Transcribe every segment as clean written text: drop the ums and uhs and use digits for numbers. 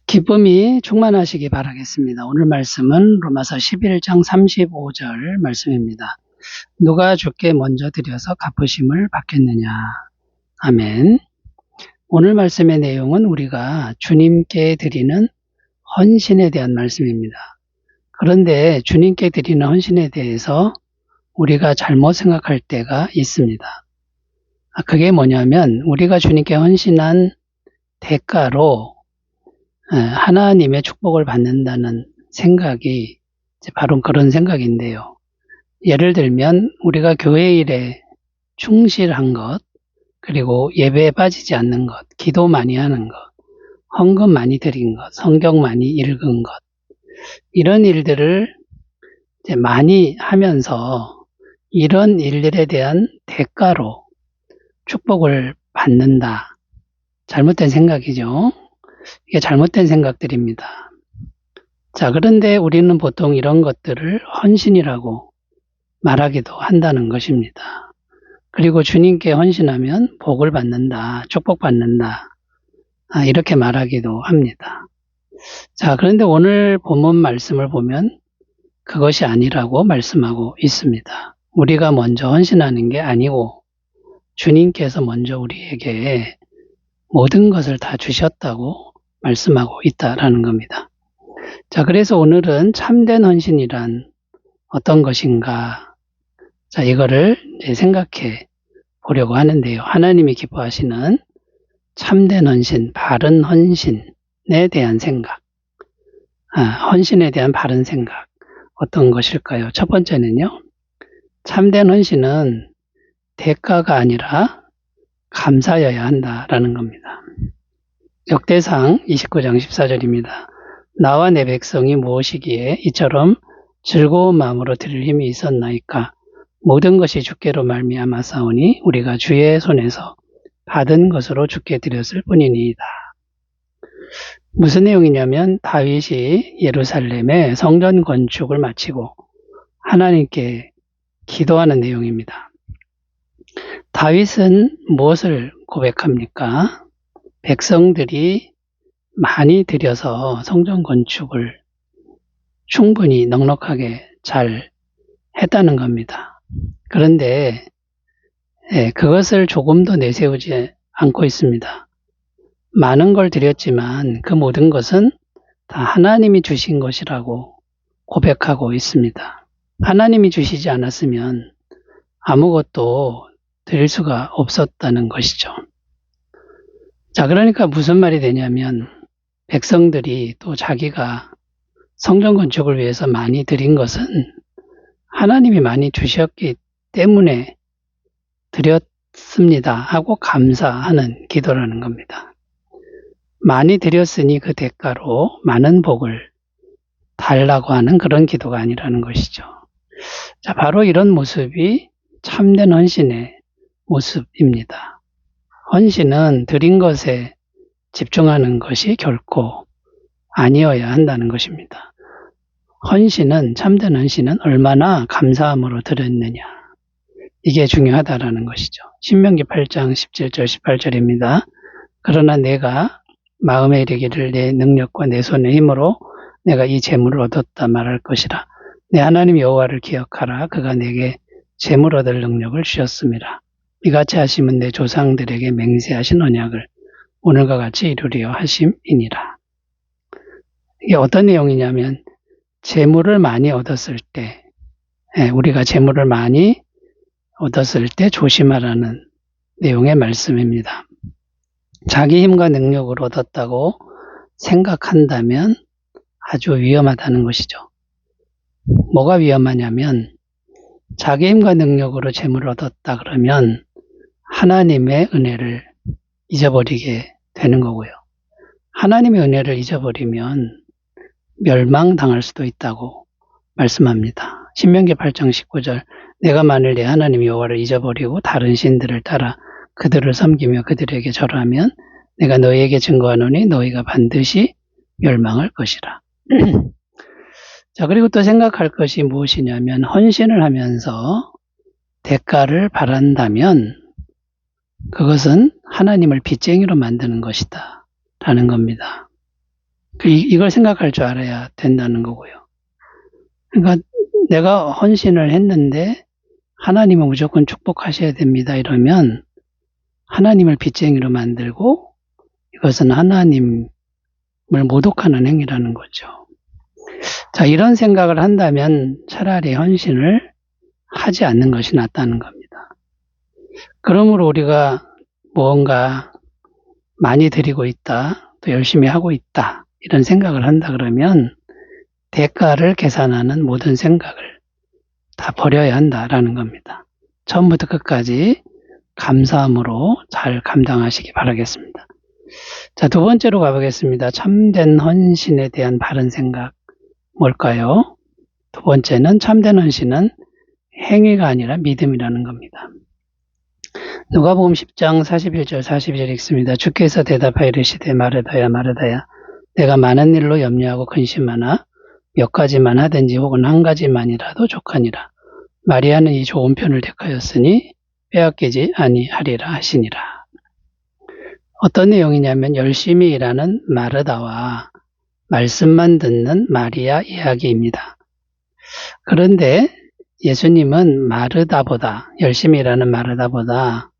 기쁨이 충만하시기 바라겠습니다. 오늘 말씀은 로마서 11장 35절 말씀입니다. 누가 주께 먼저 드려서 갚으심을 받겠느냐. 아멘. 오늘 말씀의 내용은 우리가 주님께 드리는 헌신에 대한 말씀입니다. 그런데 주님께 드리는 헌신에 대해서 우리가 잘못 생각할 때가 있습니다. 그게 뭐냐면 우리가 주님께 헌신한 대가로 하나님의 축복을 받는다는 생각이 바로 그런 생각인데요. 예를 들면 우리가 교회 일에 충실한 것, 그리고 예배에 빠지지 않는 것, 기도 많이 하는 것, 헌금 많이 드린 것, 성경 많이 읽은 것, 이런 일들을 많이 하면서 이런 일들에 대한 대가로 축복을 받는다. 잘못된 생각이죠. 이게 잘못된 생각들입니다. 자, 그런데 우리는 보통 이런 것들을 헌신이라고 말하기도 한다는 것입니다. 그리고 주님께 헌신하면 복을 받는다, 축복받는다, 이렇게 말하기도 합니다. 자, 그런데 오늘 본문 말씀을 보면 그것이 아니라고 말씀하고 있습니다. 우리가 먼저 헌신하는 게 아니고 주님께서 먼저 우리에게 모든 것을 다 주셨다고 말씀하고 있다라는 겁니다. 자, 그래서 오늘은 참된 헌신이란 어떤 것인가? 자, 이거를 생각해 보려고 하는데요. 하나님이 기뻐하시는 참된 헌신, 바른 헌신에 대한 생각, 헌신에 대한 바른 생각, 어떤 것일까요? 첫 번째는요, 참된 헌신은 대가가 아니라 감사여야 한다라는 겁니다. 역대상 29장 14절입니다. 나와 내 백성이 무엇이기에 이처럼 즐거운 마음으로 드릴 힘이 있었나이까? 모든 것이 주께로 말미암아 싸우니 우리가 주의 손에서 받은 것으로 주께 드렸을 뿐이니이다. 무슨 내용이냐면 다윗이 예루살렘에 성전 건축을 마치고 하나님께 기도하는 내용입니다. 다윗은 무엇을 고백합니까? 백성들이 많이 들여서 성전 건축을 충분히 넉넉하게 잘 했다는 겁니다. 그런데 그것을 조금도 내세우지 않고 있습니다. 많은 걸 드렸지만 그 모든 것은 다 하나님이 주신 것이라고 고백하고 있습니다. 하나님이 주시지 않았으면 아무것도 드릴 수가 없었다는 것이죠. 자, 그러니까 무슨 말이 되냐면 백성들이 또 자기가 성전 건축을 위해서 많이 드린 것은 하나님이 많이 주셨기 때문에 드렸습니다 하고 감사하는 기도라는 겁니다. 많이 드렸으니 그 대가로 많은 복을 달라고 하는 그런 기도가 아니라는 것이죠. 자, 바로 이런 모습이 참된 헌신의 모습입니다. 헌신은 드린 것에 집중하는 것이 결코 아니어야 한다는 것입니다. 참된 헌신은 얼마나 감사함으로 드렸느냐. 이게 중요하다라는 것이죠. 신명기 8장 17절 18절입니다. 그러나 내가 마음에 이르기를 내 능력과 내 손의 힘으로 내가 이 재물을 얻었다 말할 것이라. 내 하나님 여호와를 기억하라. 그가 내게 재물 얻을 능력을 주셨습니다. 이같이 하심은 내 조상들에게 맹세하신 언약을 오늘과 같이 이루려 하심이니라. 이게 어떤 내용이냐면 재물을 많이 얻었을 때, 우리가 재물을 많이 얻었을 때 조심하라는 내용의 말씀입니다. 자기 힘과 능력으로 얻었다고 생각한다면 아주 위험하다는 것이죠. 뭐가 위험하냐면 자기 힘과 능력으로 재물을 얻었다 그러면 하나님의 은혜를 잊어버리게 되는 거고요. 하나님의 은혜를 잊어버리면 멸망당할 수도 있다고 말씀합니다. 신명기 8장 19절 내가 만일 내 하나님 여호와를 잊어버리고 다른 신들을 따라 그들을 섬기며 그들에게 절하면 내가 너희에게 증거하노니 너희가 반드시 멸망할 것이라. 자, 그리고 또 생각할 것이 무엇이냐면 헌신을 하면서 대가를 바란다면 그것은 하나님을 빚쟁이로 만드는 것이다 라는 겁니다. 이걸 생각할 줄 알아야 된다는 거고요. 그러니까 내가 헌신을 했는데 하나님은 무조건 축복하셔야 됩니다. 이러면 하나님을 빚쟁이로 만들고 이것은 하나님을 모독하는 행위라는 거죠. 자, 이런 생각을 한다면 차라리 헌신을 하지 않는 것이 낫다는 겁니다. 그러므로 우리가 무언가 많이 드리고 있다, 또 열심히 하고 있다, 이런 생각을 한다 그러면 대가를 계산하는 모든 생각을 다 버려야 한다라는 겁니다. 처음부터 끝까지 감사함으로 잘 감당하시기 바라겠습니다. 자, 두 번째로 가보겠습니다. 참된 헌신에 대한 바른 생각 뭘까요? 두 번째는 참된 헌신은 행위가 아니라 믿음이라는 겁니다. 누가복음 10장 41절 42절 읽습니다. 주께서 대답하여 이르시되 마르다야 마르다야 내가 많은 일로 염려하고 근심하나 몇 가지만 하든지 혹은 한 가지만이라도 족하니라. 마리아는 이 좋은 편을 택하였으니 빼앗기지 아니하리라 하시니라. 어떤 내용이냐면 열심히 일하는 마르다와 말씀만 듣는 마리아 이야기입니다. 그런데 예수님은 마르다보다 열심히 일하는 마르다보다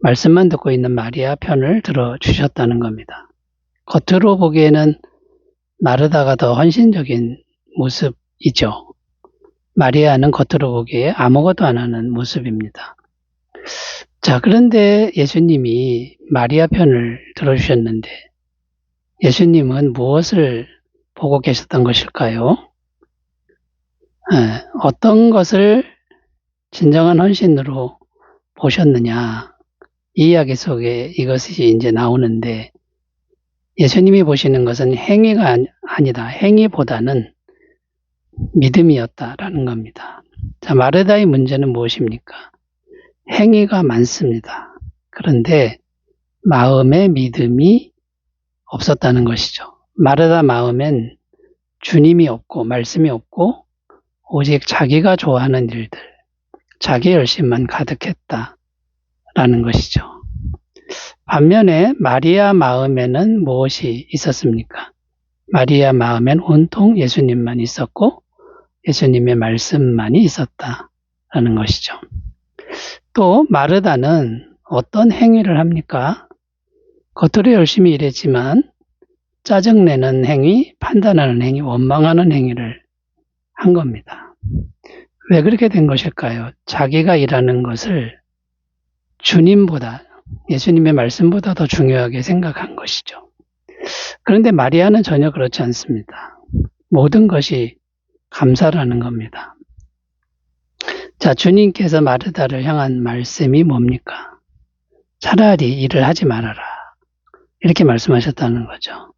말씀만 듣고 있는 마리아 편을 들어주셨다는 겁니다. 겉으로 보기에는 마르다가 더 헌신적인 모습이죠. 마리아는 겉으로 보기에 아무것도 안 하는 모습입니다. 자, 그런데 예수님이 마리아 편을 들어주셨는데 예수님은 무엇을 보고 계셨던 것일까요? 어떤 것을 진정한 헌신으로 보셨느냐, 이 이야기 속에 이것이 이제 나오는데 예수님이 보시는 것은 행위가 아니다. 행위보다는 믿음이었다라는 겁니다. 자, 마르다의 문제는 무엇입니까? 행위가 많습니다. 그런데 마음에 믿음이 없었다는 것이죠. 마르다 마음엔 주님이 없고 말씀이 없고 오직 자기가 좋아하는 일들, 자기 열심만 가득했다라는 것이죠. 반면에 마리아 마음에는 무엇이 있었습니까? 마리아 마음엔 온통 예수님만 있었고 예수님의 말씀만이 있었다라는 것이죠. 또 마르다는 어떤 행위를 합니까? 겉으로 열심히 일했지만 짜증내는 행위, 판단하는 행위, 원망하는 행위를 한 겁니다. 왜 그렇게 된 것일까요? 자기가 일하는 것을 주님보다, 예수님의 말씀보다 더 중요하게 생각한 것이죠. 그런데 마리아는 전혀 그렇지 않습니다. 모든 것이 감사라는 겁니다. 자, 주님께서 마르다를 향한 말씀이 뭡니까? 차라리 일을 하지 말아라. 이렇게 말씀하셨다는 거죠.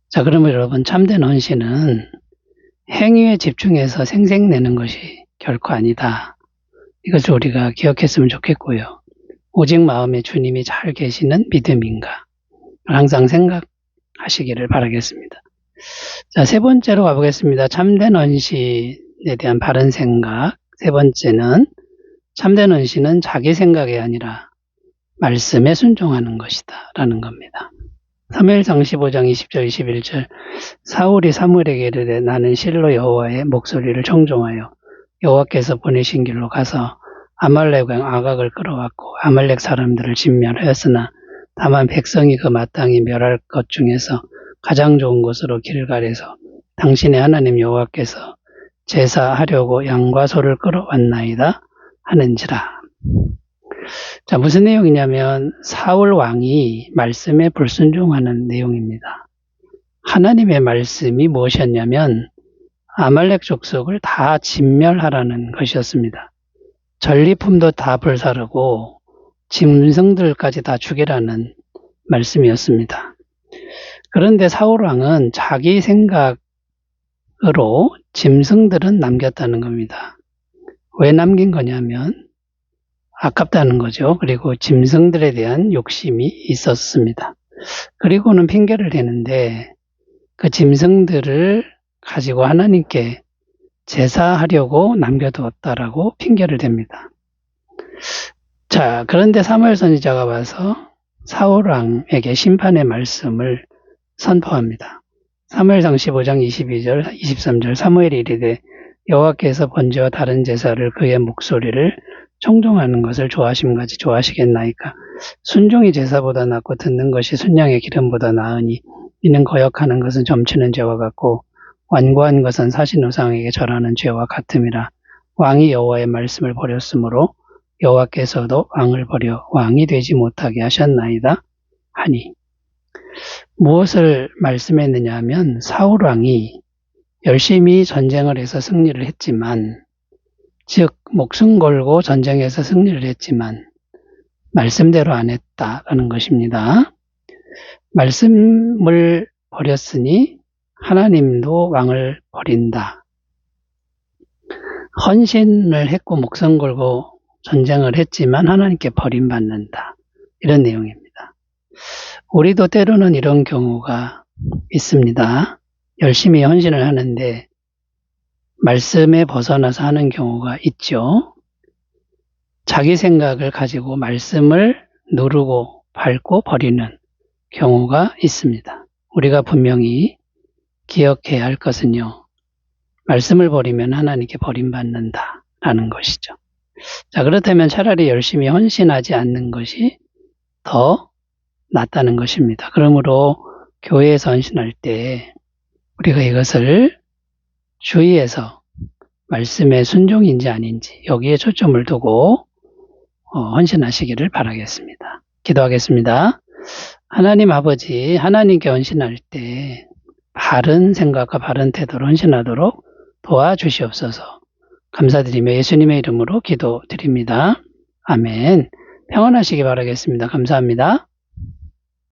자, 그러면 여러분, 참된 헌신은 행위에 집중해서 생색내는 것이 결코 아니다. 이것을 우리가 기억했으면 좋겠고요. 오직 마음에 주님이 잘 계시는 믿음인가 항상 생각하시기를 바라겠습니다. 자, 세 번째로 가보겠습니다. 참된 헌신에 대한 바른 생각. 세 번째는 참된 헌신은 자기 생각이 아니라 말씀에 순종하는 것이다 라는 겁니다. 사무엘상 15장 20절 21절 사울이 사무엘에게 이르되 나는 실로 여호와의 목소리를 청종하여 여호와께서 보내신 길로 가서 아말렉 왕 아각을 끌어왔고 아말렉 사람들을 진멸하였으나 다만 백성이 그 마땅히 멸할 것 중에서 가장 좋은 곳으로 길갈에서 당신의 하나님 여호와께서 제사하려고 양과 소를 끌어왔나이다 하는지라. 자, 무슨 내용이냐면 사울 왕이 말씀에 불순종하는 내용입니다. 하나님의 말씀이 무엇이었냐면 아말렉 족속을 다 진멸하라는 것이었습니다. 전리품도 다 불사르고 짐승들까지 다 죽이라는 말씀이었습니다. 그런데 사울 왕은 자기 생각으로 짐승들은 남겼다는 겁니다. 왜 남긴 거냐면 아깝다는 거죠. 그리고 짐승들에 대한 욕심이 있었습니다. 그리고는 핑계를 대는데 그 짐승들을 가지고 하나님께 제사하려고 남겨두었다라고 핑계를 댑니다. 자, 그런데 사무엘 선지자가 와서 사울 왕에게 심판의 말씀을 선포합니다. 사무엘상 15장 22절, 23절 사무엘이 이르되 여호와께서 번제와 다른 제사를 그의 목소리를 청종하는 것을 좋아하심같이 좋아하시겠나이까. 순종이 제사보다 낫고 듣는 것이 순양의 기름보다 나으니 이는 거역하는 것은 점치는 죄와 같고 완고한 것은 사신 우상에게 절하는 죄와 같음이라. 왕이 여호와의 말씀을 버렸으므로 여호와께서도 왕을 버려 왕이 되지 못하게 하셨나이다 하니. 무엇을 말씀했느냐 하면 사울 왕이 열심히 전쟁을 해서 승리를 했지만, 즉 목숨 걸고 전쟁에서 승리를 했지만 말씀대로 안 했다라는 것입니다. 말씀을 버렸으니 하나님도 왕을 버린다. 헌신을 했고 목숨 걸고 전쟁을 했지만 하나님께 버림받는다. 이런 내용입니다. 우리도 때로는 이런 경우가 있습니다. 열심히 헌신을 하는데 말씀에 벗어나서 하는 경우가 있죠. 자기 생각을 가지고 말씀을 누르고 밟고 버리는 경우가 있습니다. 우리가 분명히 기억해야 할 것은요, 말씀을 버리면 하나님께 버림받는다라는 것이죠. 자, 그렇다면 차라리 열심히 헌신하지 않는 것이 더 낫다는 것입니다. 그러므로 교회에서 헌신할 때 우리가 이것을 주의해서 말씀의 순종인지 아닌지 여기에 초점을 두고 헌신하시기를 바라겠습니다. 기도하겠습니다. 하나님 아버지, 하나님께 헌신할 때 바른 생각과 바른 태도로 헌신하도록 도와주시옵소서. 감사드리며 예수님의 이름으로 기도드립니다. 아멘. 평안하시기 바라겠습니다. 감사합니다.